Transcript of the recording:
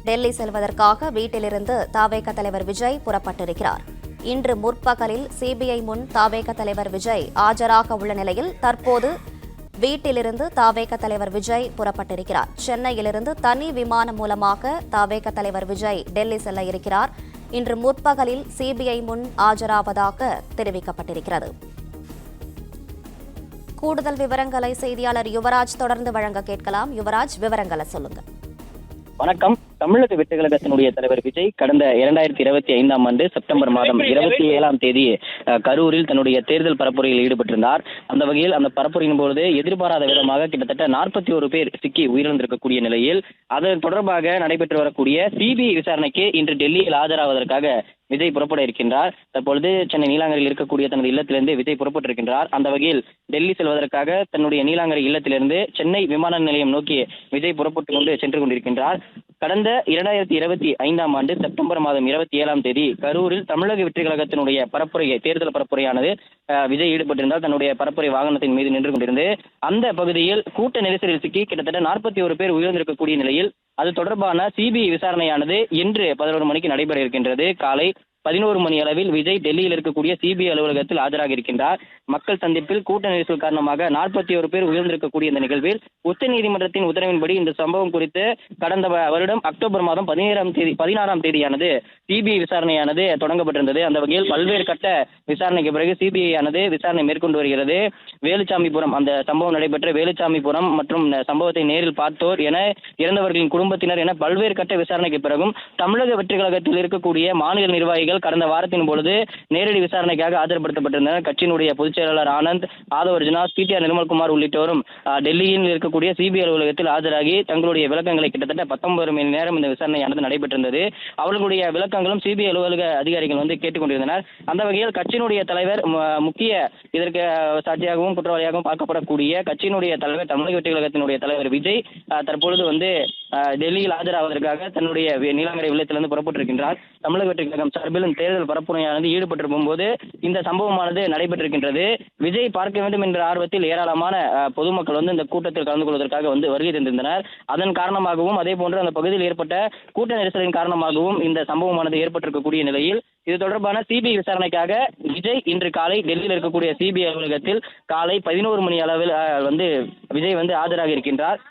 டெல்லி செல்வதற்காக வீட்டிலிருந்து தவேக தலைவர் விஜய் புறப்பட்டிருக்கிறார். இன்று முற்பகலில் சிபிஐ முன் தவேக தலைவர் விஜய் ஆஜராக உள்ள நிலையில் தற்போது வீட்டிலிருந்து தவேக தலைவர் விஜய் புறப்பட்டிருக்கிறார். சென்னையிலிருந்து தனி விமானம் மூலமாக தவேக தலைவர் விஜய் டெல்லி செல்ல இருக்கிறார். இன்று முற்பகலில் சிபிஐ முன் ஆஜராவதாக தெரிவிக்கப்பட்டிருக்கிறது. கூடுதல் விவரங்களை செய்தியாளர் யுவராஜ் தொடர்ந்து வழங்க கேட்கலாம். யுவராஜ், விவரங்களை சொல்லுங்க. வணக்கம். தமிழக வெற்றி கழகத்தினுடைய தலைவர் விஜய் கடந்த 2025ஆம் ஆண்டு செப்டம்பர் மாதம் 27ஆம் தேதி கரூரில் தன்னுடைய தேர்தல் பரப்புரையில் ஈடுபட்டிருந்தார். அந்த வகையில் அந்த பரப்புரையின் பொழுது எதிர்பாராத விதமாக கிட்டத்தட்ட 41 பேர் சிக்கி உயிரிழந்திருக்கக்கூடிய நிலையில் அதன் தொடர்பாக நடைபெற்று வரக்கூடிய சிபிஐ விசாரணைக்கு இன்று டெல்லியில் ஆஜராவதற்காக விஜய் புறப்பட இருக்கின்றார். தற்பொழுது சென்னை நீலாங்கரையில் இருக்கக்கூடிய தனது இல்லத்திலிருந்து விஜய் புறப்பட்டிருக்கின்றார். அந்த வகையில் டெல்லி செல்வதற்காக தன்னுடைய நீலாங்கரை இல்லத்திலிருந்து சென்னை விமான நிலையம் நோக்கி விஜய் புறப்பட்டுக் கொண்டு சென்று கொண்டிருக்கின்றார். கடந்த 2025ஆம் ஆண்டு செப்டம்பர் மாதம் 27ஆம் தேதி கரூரில் தமிழக வெற்றி கழகத்தினுடைய தேர்தல் பரப்புரையானது விஜய் ஈடுபட்டிருந்தால் தன்னுடைய பரப்புரை வாகனத்தின் மீது நின்று கொண்டிருந்து அந்த பகுதியில் கூட்ட நெரிசலில் சிக்கி கிட்டத்தட்ட 41 பேர் உயிரிழந்திருக்கக்கூடிய நிலையில் அது தொடர்பான சிபிஐ விசாரணையானது இன்று 11 மணிக்கு நடைபெற இருக்கின்றது. காலை 11 மணி அளவில் விஜய் டெல்லியில் இருக்கக்கூடிய சிபிஐ அலுவலகத்தில் ஆஜராக இருக்கின்றார். மக்கள் சந்திப்பில் கூட்ட நெரிசல் காரணமாக 41 பேர் உயிரிழந்திருக்கக்கூடிய இந்த நிகழ்வில் உச்சநீதிமன்றத்தின் உத்தரவின்படி இந்த சம்பவம் குறித்து கடந்த வருடம் அக்டோபர் மாதம் 16ஆம் தேதியானது சிபிஐ விசாரணையானது தொடங்கப்பட்டிருந்தது. அந்த வகையில் பல்வேறு கட்ட விசாரணைக்கு பிறகு சிபிஐ ஆனது விசாரணை மேற்கொண்டு வருகிறது. வேலுச்சாமிபுரம், அந்த சம்பவம் நடைபெற்ற வேலுச்சாமிபுரம் மற்றும் சம்பவத்தை நேரில் பார்த்தோர் என இறந்தவர்களின் குடும்பத்தினர் என பல்வேறு கட்ட விசாரணைக்கு பிறகும் தமிழக வெற்றி கழகத்தில் இருக்கக்கூடிய மாநில நிர்வாகிகள் கடந்த வாரத்தின் பொழுது நேரடி விசாரணைக்காக ஆஜர்படுத்தப்பட்டிருந்தனர். கட்சியினுடைய பொதுச் செயலாளர் ஆனந்த், ஆதவ் அர்ஜுனா, பிடிஆர் நிர்மல்குமார் உள்ளிட்டோரும் டெல்லியில் இருக்கக்கூடிய சிபிஐ அலுவலகத்தில் ஆஜராகி தங்களுடைய விளக்கங்களை கிட்டத்தட்ட 19 மணி நேரம் இந்த விசாரணையானது நடைபெற்றிருந்தது. அவர்களுடைய விளக்கங்களும் சிபிஐ அலுவலக அதிகாரிகள் கேட்டுக்கொண்டிருந்தனர். அந்த வகையில் கட்சியினுடைய தலைவர் முக்கிய இதற்கு சாட்சியாகவும் குற்றவாளியாகவும் பார்க்கப்படக்கூடிய கட்சியினுடைய தலைவர் தமிழக வெற்றி கழகத்தினுடைய தலைவர் விஜய் தற்பொழுது டெல்லியில் ஆஜராவதற்காக தன்னுடைய நீலாங்கரை இல்லத்திலிருந்து புறப்பட்டிருக்கின்றார். தமிழக வெற்றி கழகம் சார்பில் தேர்தல் பரப்புரையானது ஈடுபட்டிருக்கும் போது இந்த சம்பவமானது நடைபெற்றிருக்கின்றது. விஜய் பார்க்க வேண்டும் என்ற ஆர்வத்தில் ஏராளமான பொதுமக்கள் இந்த கூட்டத்தில் கலந்து கொள்வதற்காக வருகை தந்திருந்தனர். அதன் காரணமாகவும் அதே போன்று அந்த பகுதியில் ஏற்பட்ட கூட்ட நெரிசலின் காரணமாகவும் இந்த சம்பவமானது ஏற்பட்டிருக்கக்கூடிய நிலையில் இது தொடர்பான சிபிஐ விசாரணைக்காக விஜய் இன்று காலை டெல்லியில் இருக்கக்கூடிய சிபிஐ அலுவலகத்தில் காலை 11 மணி அளவில் விஜய் ஆஜராக இருக்கின்றார்.